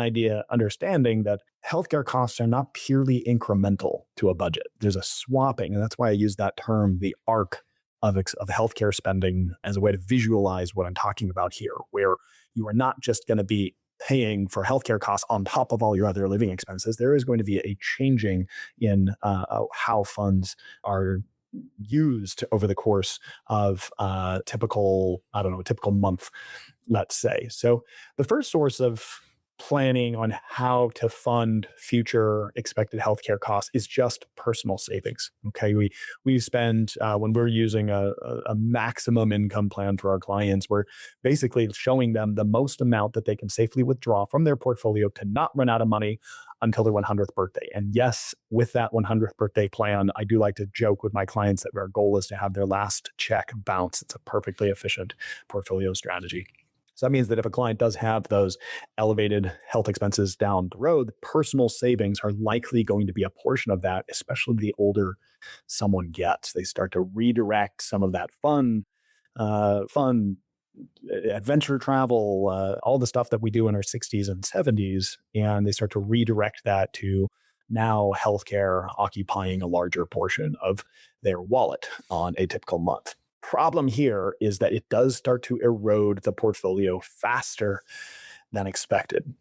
understanding that healthcare costs are not purely incremental to a budget. There's a swapping, and that's why I use that term, the arc of healthcare spending, as a way to visualize what I'm talking about here, where you are not just going to be paying for healthcare costs on top of all your other living expenses. There is going to be a changing in how funds are used over the course of typical month, let's say. So the first source of planning on how to fund future expected healthcare costs is just personal savings. Okay, we spend when we're using a maximum income plan for our clients, we're basically showing them the most amount that they can safely withdraw from their portfolio to not run out of money until their 100th birthday. And yes, with that 100th birthday plan, I do like to joke with my clients that our goal is to have their last check bounce. It's a perfectly efficient portfolio strategy. So that means that if a client does have those elevated health expenses down the road, personal savings are likely going to be a portion of that, especially the older someone gets. They start to redirect some of that fun adventure travel, all the stuff that we do in our 60s and 70s, and they start to redirect that to now healthcare occupying a larger portion of their wallet on a typical month. Problem here is that it does start to erode the portfolio faster than expected.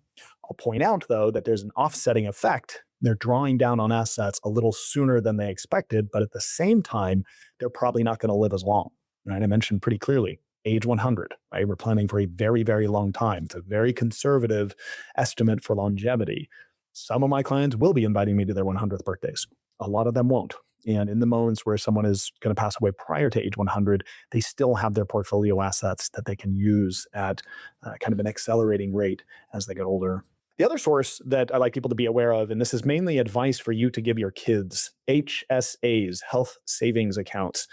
I'll point out, though, that there's an offsetting effect. They're drawing down on assets a little sooner than they expected, but at the same time, they're probably not going to live as long. Right? I mentioned pretty clearly, age 100, right? We're planning for a very, very long time. It's a very conservative estimate for longevity. Some of my clients will be inviting me to their 100th birthdays. A lot of them won't. And in the moments where someone is going to pass away prior to age 100, they still have their portfolio assets that they can use at kind of an accelerating rate as they get older. The other source that I like people to be aware of, and this is mainly advice for you to give your kids, HSAs, health savings accounts.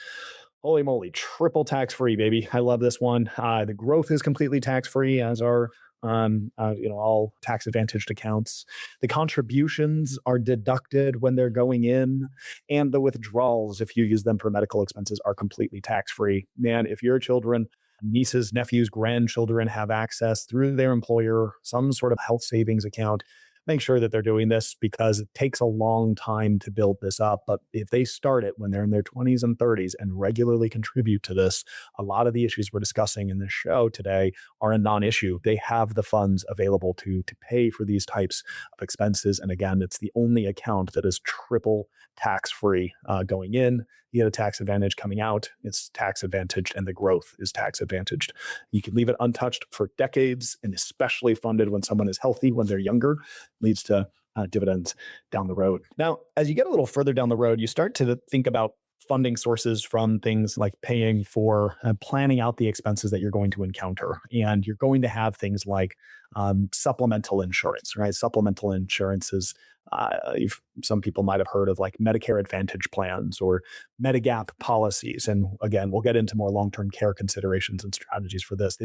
Holy moly, triple tax-free, baby. I love this one. The growth is completely tax-free, as are all tax advantaged accounts. The contributions are deducted when they're going in, and the withdrawals, if you use them for medical expenses, are completely tax-free. Man, if your children, nieces, nephews, grandchildren have access through their employer, some sort of health savings account, make sure that they're doing this, because it takes a long time to build this up. But if they start it when they're in their 20s and 30s and regularly contribute to this, a lot of the issues we're discussing in this show today are a non-issue. They have the funds available to pay for these types of expenses. And again, it's the only account that is triple tax-free going in. You get a tax advantage coming out. It's tax advantaged, and the growth is tax advantaged. You can leave it untouched for decades, and especially funded when someone is healthy, when they're younger, leads to dividends down the road. Now, as you get a little further down the road, you start to think about funding sources from things like paying for planning out the expenses that you're going to encounter. And you're going to have things like supplemental insurance, right? Supplemental insurance is some people might have heard of like Medicare Advantage plans or Medigap policies. And again, we'll get into more long-term care considerations and strategies for this.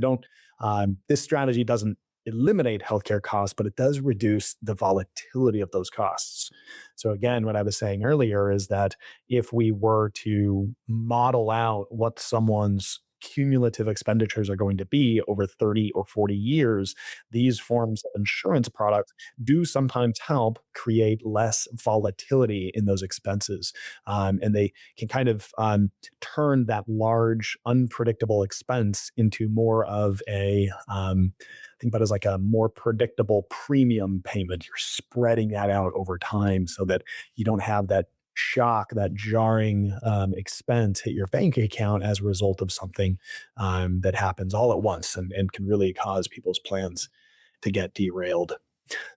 This strategy doesn't eliminate healthcare costs, but it does reduce the volatility of those costs. So again, what I was saying earlier is that if we were to model out what someone's cumulative expenditures are going to be over 30 or 40 years, these forms of insurance products do sometimes help create less volatility in those expenses. And they can kind of turn that large, unpredictable expense into more of a, think about it as like a more predictable premium payment. You're spreading that out over time so that you don't have that shock, that jarring expense hit your bank account as a result of something that happens all at once and can really cause people's plans to get derailed.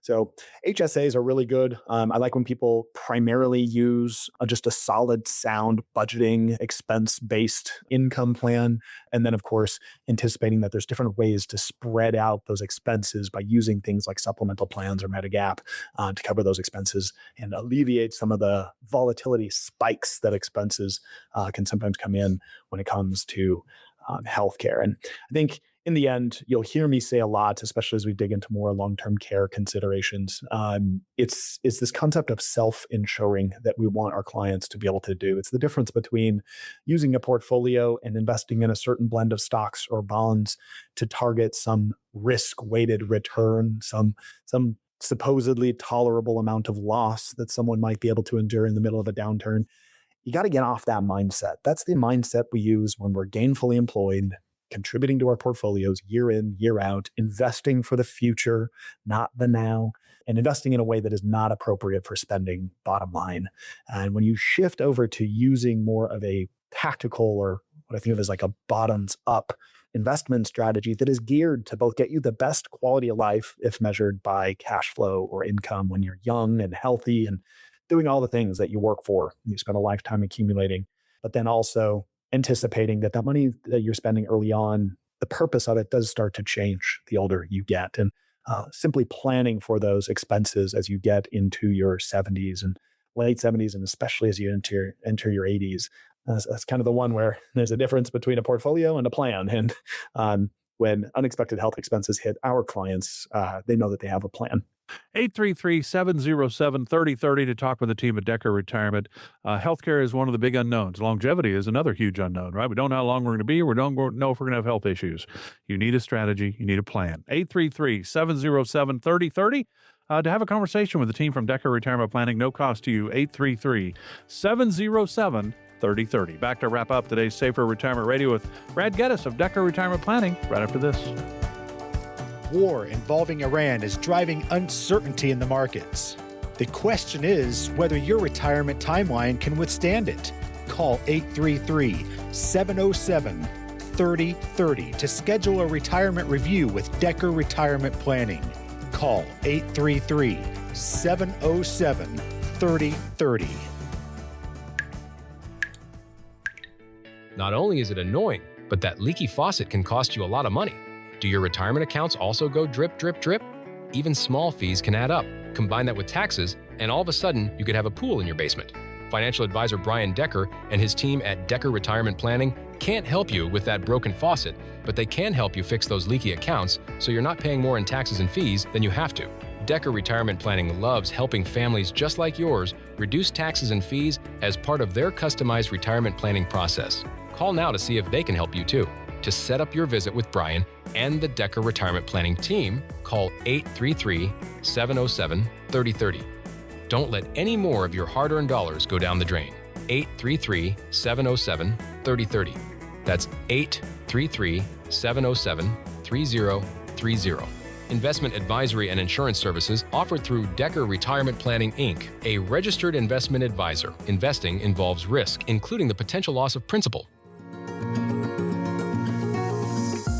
So HSAs are really good. I like when people primarily use just a solid, sound budgeting, expense-based income plan. And then, of course, anticipating that there's different ways to spread out those expenses by using things like supplemental plans or Medigap to cover those expenses and alleviate some of the volatility spikes that expenses can sometimes come in when it comes to healthcare. And I think in the end, you'll hear me say a lot, especially as we dig into more long-term care considerations. It's this concept of self-insuring that we want our clients to be able to do. It's the difference between using a portfolio and investing in a certain blend of stocks or bonds to target some risk-weighted return, some supposedly tolerable amount of loss that someone might be able to endure in the middle of a downturn. You got to get off that mindset. That's the mindset we use when we're gainfully employed, contributing to our portfolios year in, year out, investing for the future, not the now, and investing in a way that is not appropriate for spending, bottom line. And when you shift over to using more of a tactical, or what I think of as like a bottoms up investment strategy that is geared to both get you the best quality of life if measured by cash flow or income when you're young and healthy and doing all the things that you work for, you spend a lifetime accumulating, but then also anticipating that money that you're spending early on, the purpose of it does start to change the older you get. And simply planning for those expenses as you get into your 70s and late 70s, and especially as you enter your 80s. That's kind of the one where there's a difference between a portfolio and a plan. And when unexpected health expenses hit our clients, they know that they have a plan. 833-707-3030 to talk with the team at Decker Retirement. Healthcare is one of the big unknowns. Longevity is another huge unknown, right? We don't know how long we're going to be. We don't know if we're going to have health issues. You need a strategy. You need a plan. 833-707-3030 to have a conversation with the team from Decker Retirement Planning. No cost to you. 833-707-3030. Back to wrap up today's Safer Retirement Radio with Brad Geddes of Decker Retirement Planning right after this. War involving Iran is driving uncertainty in the markets. The question is whether your retirement timeline can withstand it. Call 833-707-3030 to schedule a retirement review with Decker Retirement Planning. Call 833-707-3030. Not only is it annoying, but that leaky faucet can cost you a lot of money. Do your retirement accounts also go drip, drip, drip? Even small fees can add up. Combine that with taxes, and all of a sudden, you could have a pool in your basement. Financial advisor Brian Decker and his team at Decker Retirement Planning can't help you with that broken faucet but they can help you fix those leaky accounts so you're not paying more in taxes and fees than you have to. Decker Retirement Planning loves helping families just like yours reduce taxes and fees as part of their customized retirement planning process. Call now to see if they can help you too. To set up your visit with Brian and the Decker Retirement Planning team, call 833-707-3030. Don't let any more of your hard-earned dollars go down the drain. 833-707-3030. That's 833-707-3030. Investment advisory and insurance services offered through Decker Retirement Planning, Inc., a registered investment advisor. Investing involves risk, including the potential loss of principal.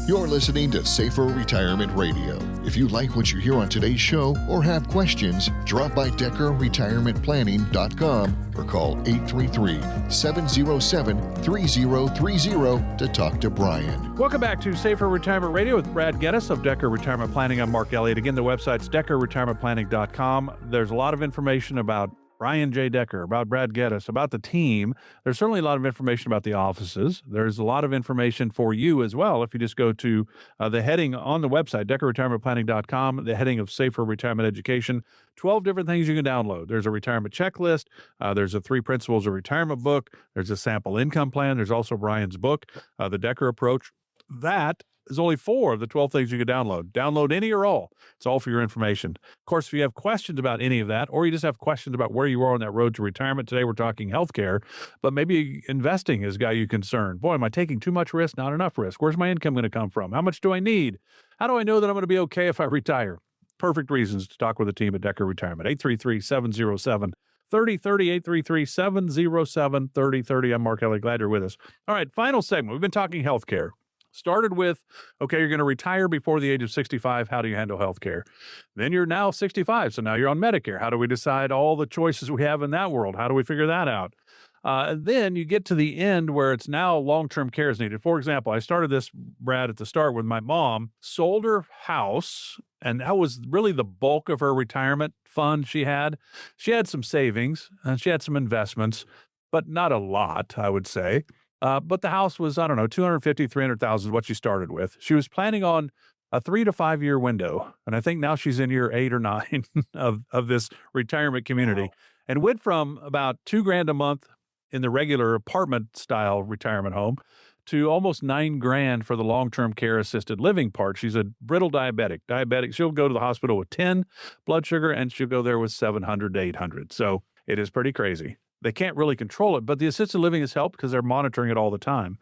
You're listening to Safer Retirement Radio. If you like what you hear on today's show or have questions, drop by DeckerRetirementPlanning.com or call 833-707-3030 to talk to Brian. Welcome back to Safer Retirement Radio with Brad Geddes of Decker Retirement Planning. I'm Mark Elliott. Again, the website's DeckerRetirementPlanning.com. There's a lot of information about Brian J. Decker, about Brad Geddes, about the team. There's certainly a lot of information about the offices. There's a lot of information for you as well. If you just go to the heading on the website, DeckerRetirementPlanning.com, the heading of Safer Retirement Education, 12 different things you can download. There's a retirement checklist. There's a 3 Principles of Retirement book. There's a sample income plan. There's also Brian's book, The Decker Approach. That is only 4 of the 12 things you can download. Download any or all. It's all for your information. Of course, if you have questions about any of that, or you just have questions about where you are on that road to retirement, today we're talking healthcare, but maybe investing has got you concerned. Boy, am I taking too much risk, not enough risk? Where's my income going to come from? How much do I need? How do I know that I'm going to be okay if I retire? Perfect reasons to talk with the team at Decker Retirement. 833-707-3030, 833-707-3030. I'm Mark Elliott. Glad you're with us. All right, final segment. We've been talking healthcare. Started with, okay, you're going to retire before the age of 65. How do you handle health care? Then you're now 65, so now you're on Medicare. How do we decide all the choices we have in that world? How do we figure that out? Then you get to the end where it's now long-term care is needed. For example, I started this, Brad, at the start with my mom, sold her house, and that was really the bulk of her retirement fund she had. She had some savings, and she had some investments, but not a lot, I would say. But the house was, I don't know, $250,000, $300,000 is what she started with. She was planning on a 3 to 5 year window. And I think now she's in year 8 or 9 of this retirement community. Wow. And went from about $2,000 a month in the regular apartment style retirement home to almost $9,000 for the long-term care assisted living part. She's a brittle diabetic. She'll go to the hospital with 10 blood sugar and she'll go there with 700 to 800. So it is pretty crazy. They can't really control it, but the assisted living has helped because they're monitoring it all the time.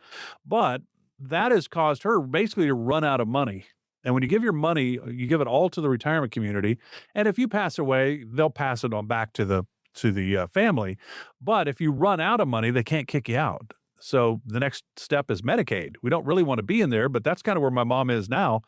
But that has caused her basically to run out of money. And when you give your money, you give it all to the retirement community. And if you pass away, they'll pass it on back to the family. But if you run out of money, they can't kick you out. So the next step is Medicaid. We don't really want to be in there, but that's kind of where my mom is now.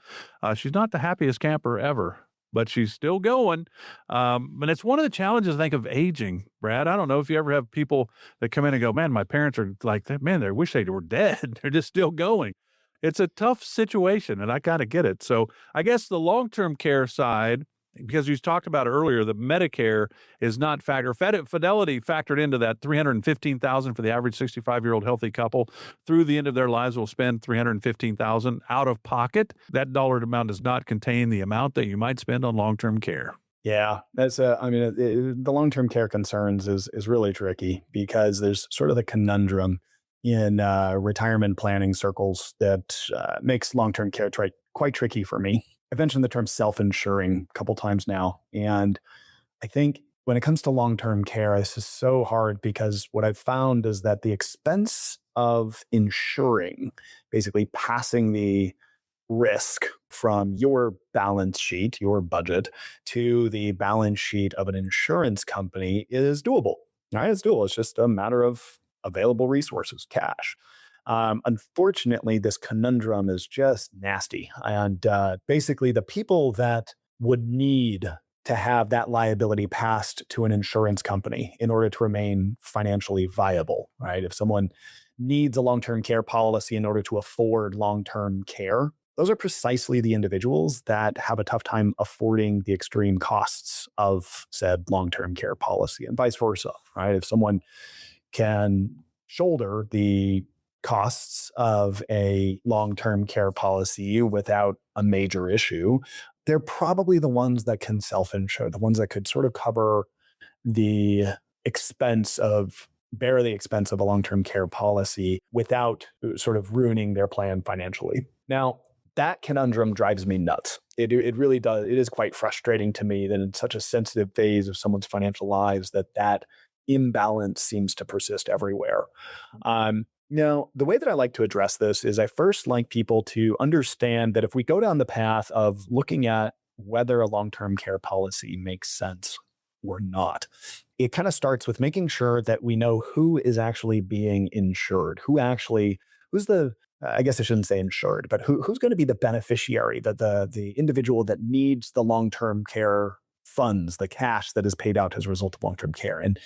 She's not the happiest camper ever, but she's still going. And it's one of the challenges, I think, of aging, Brad. I don't know if you ever have people that come in and go, man, my parents are like, man, they wish they were dead. They're just still going. It's a tough situation, and I kind of get it. So I guess the long-term care side, because you talked about earlier, that Medicare is not Fidelity factored into that $315,000 for the average 65-year-old healthy couple. Through the end of their lives will spend $315,000 out of pocket. That dollar amount does not contain the amount that you might spend on long-term care. Yeah, that's the long-term care concerns is really tricky because there's sort of the conundrum in retirement planning circles that makes long-term care quite tricky for me. I've mentioned the term self-insuring a couple times now. And I think when it comes to long-term care, this is so hard because what I've found is that the expense of insuring, basically passing the risk from your balance sheet, your budget, to the balance sheet of an insurance company is doable. Right? It's doable. It's just a matter of available resources, cash. Unfortunately, this conundrum is just nasty. And basically, the people that would need to have that liability passed to an insurance company in order to remain financially viable, right? If someone needs a long-term care policy in order to afford long-term care, those are precisely the individuals that have a tough time affording the extreme costs of said long-term care policy, and vice versa, right? If someone can shoulder the costs of a long-term care policy without a major issue, they're probably the ones that can self-insure, the ones that could sort of cover the bear the expense of a long-term care policy without sort of ruining their plan financially. Now, that conundrum drives me nuts. It really does. It is quite frustrating to me that in such a sensitive phase of someone's financial lives that imbalance seems to persist everywhere. Now, the way that I like to address this is I first like people to understand that if we go down the path of looking at whether a long-term care policy makes sense or not, it kind of starts with making sure that we know who is actually being insured, I guess I shouldn't say insured, but who's going to be the beneficiary, the individual that needs the long-term care funds, the cash that is paid out as a result of long-term care. And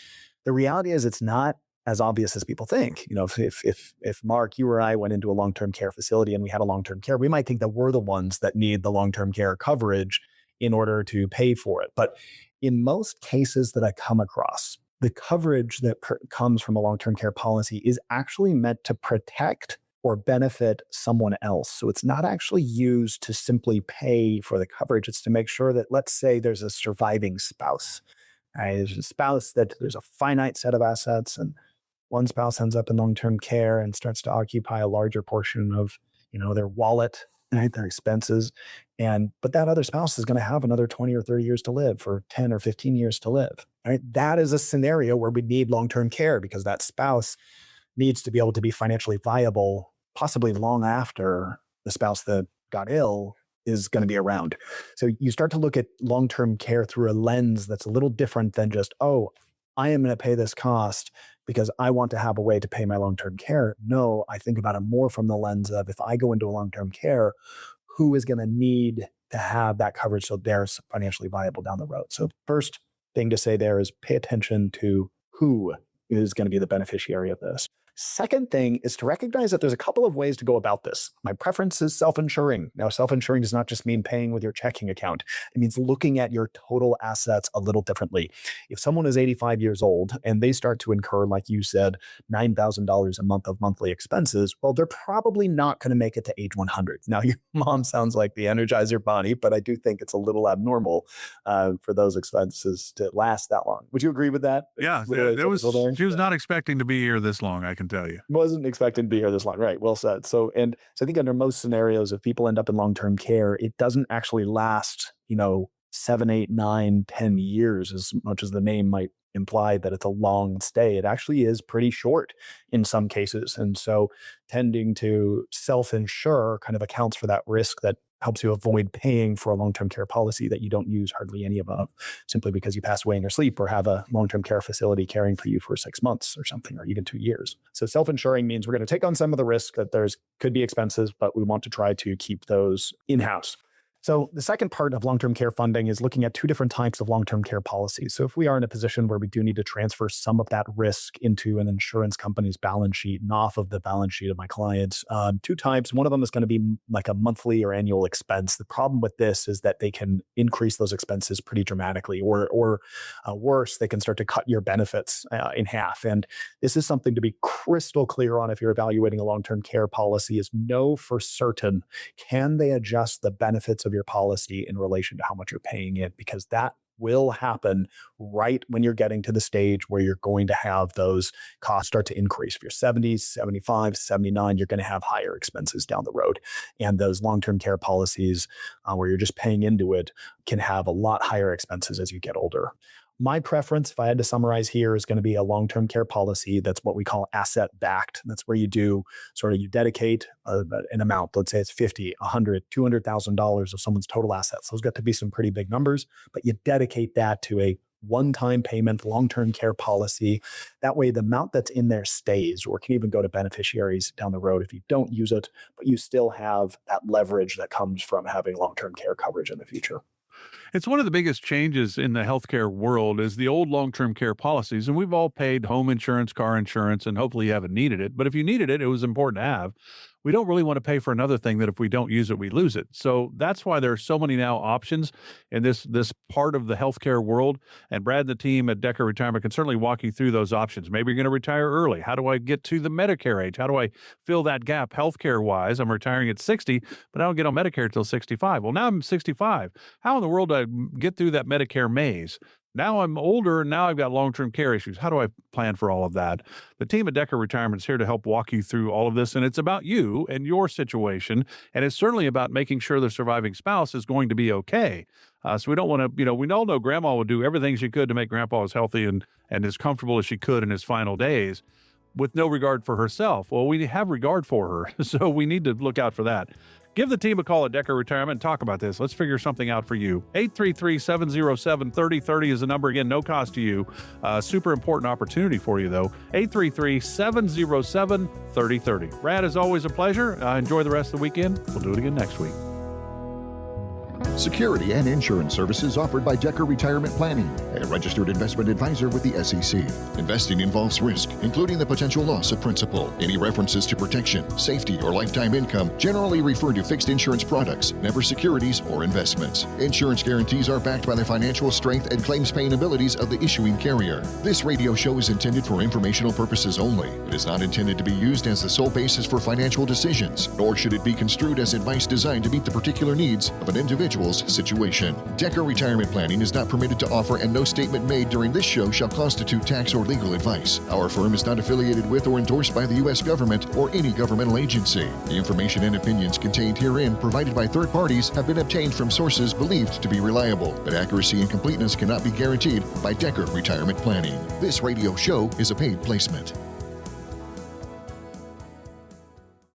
the reality is it's not as obvious as people think. If Mark, you or I went into a long-term care facility and we had a long-term care, we might think that we're the ones that need the long-term care coverage in order to pay for it. But in most cases that I come across, the coverage that comes from a long-term care policy is actually meant to protect or benefit someone else. So it's not actually used to simply pay for the coverage. It's to make sure that, let's say there's a surviving spouse. There's a spouse that there's a finite set of assets, and one spouse ends up in long-term care and starts to occupy a larger portion of their wallet, right, their expenses. But that other spouse is going to have another 20 or 30 years to live, or 10 or 15 years to live. Right? That is a scenario where we need long-term care because that spouse needs to be able to be financially viable, possibly long after the spouse that got ill is going to be around. So you start to look at long-term care through a lens that's a little different than just, oh, I am going to pay this cost because I want to have a way to pay my long-term care. No, I think about it more from the lens of, if I go into a long-term care, who is going to need to have that coverage so they're financially viable down the road. So first thing to say there is pay attention to who is going to be the beneficiary of this. Second thing is to recognize that there's a couple of ways to go about this. My preference is self-insuring. Now, self-insuring does not just mean paying with your checking account. It means looking at your total assets a little differently. If someone is 85 years old and they start to incur, like you said, $9,000 a month of monthly expenses, well, they're probably not going to make it to age 100. Now, your mom sounds like the Energizer Bunny, but I do think it's a little abnormal for those expenses to last that long. Would you agree with that? Yeah, she was not expecting to be here this long, I can tell you. Wasn't expecting to be here this long. Right. Well said. So I think under most scenarios, if people end up in long-term care, it doesn't actually last, 7, 8, 9, 10 years, as much as the name might imply that it's a long stay. It actually is pretty short in some cases. And so tending to self-insure kind of accounts for that risk that helps you avoid paying for a long-term care policy that you don't use hardly any of, simply because you pass away in your sleep or have a long-term care facility caring for you for 6 months or something, or even 2 years. So self-insuring means we're going to take on some of the risk that could be expenses, but we want to try to keep those in-house. So the second part of long-term care funding is looking at two different types of long-term care policies. So if we are in a position where we do need to transfer some of that risk into an insurance company's balance sheet and off of the balance sheet of my clients, two types. One of them is going to be like a monthly or annual expense. The problem with this is that they can increase those expenses pretty dramatically, or worse, they can start to cut your benefits in half. And this is something to be crystal clear on if you're evaluating a long-term care policy, is know for certain, can they adjust the benefits of your policy in relation to how much you're paying it, because that will happen right when you're getting to the stage where you're going to have those costs start to increase. If you're 70, 75, 79, you're going to have higher expenses down the road. And those long-term care policies where you're just paying into it can have a lot higher expenses as you get older. My preference, if I had to summarize here, is going to be a long-term care policy that's what we call asset-backed. That's where you dedicate an amount. Let's say it's $50, $100, $200,000 of someone's total assets. Those got to be some pretty big numbers, but you dedicate that to a one-time payment long-term care policy. That way, the amount that's in there stays, or can even go to beneficiaries down the road if you don't use it, but you still have that leverage that comes from having long-term care coverage in the future. It's one of the biggest changes in the healthcare world is the old long-term care policies. And we've all paid home insurance, car insurance, and hopefully you haven't needed it. But if you needed it, it was important to have. we don't really want to pay for another thing that if we don't use it, we lose it. So that's why there are so many now options in this part of the healthcare world. And Brad and the team at Decker Retirement can certainly walk you through those options. Maybe you're going to retire early. How do I get to the Medicare age? How do I fill that gap healthcare wise? I'm retiring at 60, but I don't get on Medicare until 65. Well, now I'm 65. How in the world do I get through that Medicare maze? Now I'm older, and now I've got long-term care issues. How do I plan for all of that? The team at Decker Retirement is here to help walk you through all of this, and it's about you and your situation, and it's certainly about making sure the surviving spouse is going to be okay. So we don't want to, we all know Grandma would do everything she could to make Grandpa as healthy and as comfortable as she could in his final days with no regard for herself. Well, we have regard for her, so we need to look out for that. Give the team a call at Decker Retirement and talk about this. Let's figure something out for you. 833-707-3030 is the number. Again, no cost to you. Super important opportunity for you, though. 833-707-3030. Brad, as always, a pleasure. Enjoy the rest of the weekend. We'll do it again next week. Security and insurance services offered by Decker Retirement Planning, a registered investment advisor with the SEC. Investing involves risk, including the potential loss of principal. Any references to protection, safety, or lifetime income generally refer to fixed insurance products, never securities or investments. Insurance guarantees are backed by the financial strength and claims paying abilities of the issuing carrier. This radio show is intended for informational purposes only. It is not intended to be used as the sole basis for financial decisions, nor should it be construed as advice designed to meet the particular needs of an individual's situation. Decker Retirement Planning is not permitted to offer, and no statement made during this show shall constitute tax or legal advice. Our firm is not affiliated with or endorsed by the U.S. government or any governmental agency. The information and opinions contained herein provided by third parties have been obtained from sources believed to be reliable, but accuracy and completeness cannot be guaranteed by Decker Retirement Planning. This radio show is a paid placement.